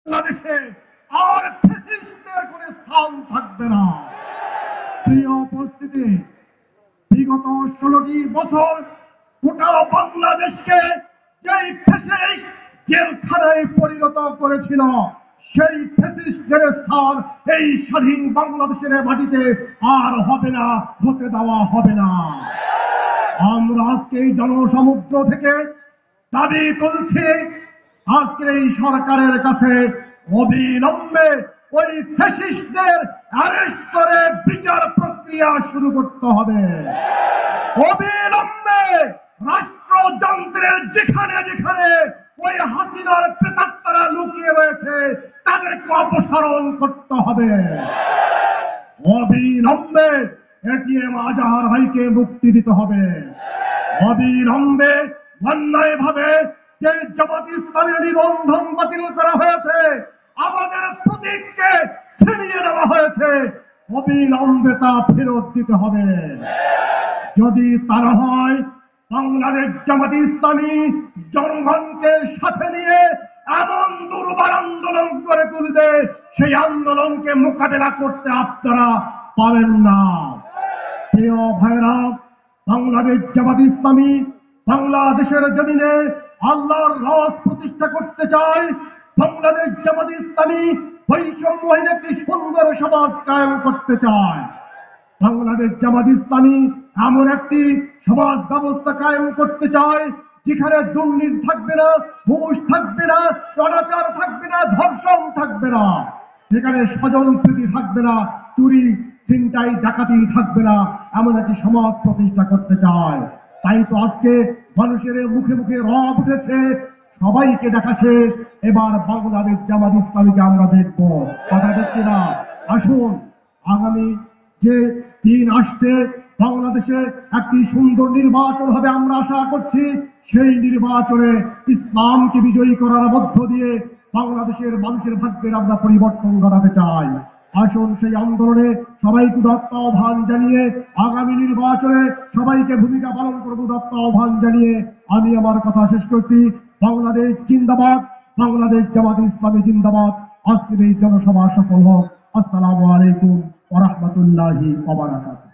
বাংলাদেশে আর ফ্যাসিস্টের কোনো স্থান থাকবে না। প্রিয় উপস্থিতি, বিগত 16টি বছর গোটা বাংলাদেশকে যেই ফ্যাসিস্ট জেলখানায় পরিণত করেছিল, সেই ফ্যাসিস্টদের স্থান এই স্বাধীন বাংলাদেশের মাটিতে আর হবে না, হতে দেওয়া হবে না। আমরা আজকে এই জনসমুদ্র থেকে দাবি তুলছি, আজকের এই সরকারের কাছে অবিলম্বে ওই ফ্যাসিস্টদের অ্যারেস্ট করে বিচার প্রক্রিয়া শুরু করতে হবে। অবিলম্বে রাষ্ট্রযন্ত্রের যেখানে যেখানে ওই হাসিনার প্রেতাত্মারা লুকিয়ে রয়েছে তাদেরকে অপসারণ করতে হবে। অবিলম্বে এটিএম আজহার ভাইকে মুক্তি দিতে হবে। অবিলম্বে অন্যায়ভাবে যে জামাত ইসলামের নিবন্ধন বাতিল করা হয়েছে, আমাদের প্রতীককে ছিনিয়ে নেওয়া হয়েছে, অবিলম্বে তা ফেরত দিতে হবে। যদি তা না হয়, বাংলাদেশ জামাত ইসলামী জনগণকে সাথে নিয়ে এমন দুর্বার আন্দোলন করে তুলবে, সেই আন্দোলনকে মোকাবেলা করতে আপনারা পারেন না। প্রিয় ভাইরা, বাংলাদেশ জামাত ইসলামী বাংলাদেশের জমিনে আল্লাহর রাজ প্রতিষ্ঠা করতে চায়। বাংলাদেশ জামাত ইসলামী বৈষম্যহীন একটি সুন্দর সমাজ কায়েম করতে চায়। বাংলাদেশ জামাত ইসলামী এমন একটি সমাজ ব্যবস্থা কায়েম করতে চায় যেখানে দুর্নীতি থাকবে না, ঘুষ থাকবে না, অনাচার থাকবে না, ধর্ষণ থাকবে না, যেখানে স্বজনপ্রীতি থাকবে না, চুরি ছিনতাই ডাকাতি থাকবে না, এমন একটি সমাজ প্রতিষ্ঠা করতে চায়। তাই তো আজকে মানুষের মুখে মুখে রব উঠেছে, সবাইকে দেখা শেষ, এবার বাংলাদেশ জামাত ইসলামীকে আমরা দেখব। কথা দেখছি না? আসুন, আগামী যে দিন আসছে, বাংলাদেশে একটি সুন্দর নির্বাচন হবে আমরা আশা করছি। সেই নির্বাচনে ইসলামকে বিজয়ী করার মধ্য দিয়ে বাংলাদেশের মানুষের ভাগ্যের আমরা পরিবর্তন ঘটাতে চাই। আসুন, সেই আন্দোলনে সবাইকে উদাত্ত আহ্বান জানিয়ে, আগামী নির্বাচনে সবাইকে ভূমিকা পালন করব উদাত্ত আহ্বান জানিয়ে আমি আমার কথা শেষ করছি। বাংলাদেশ জিন্দাবাদ, বাংলাদেশ জামাত ইসলামী জিন্দাবাদ। আজকের এই জনসভা সফল হোক। আসসালামু আলাইকুম ওয়া রাহমাতুল্লাহি ওয়া বারাকাতুহু।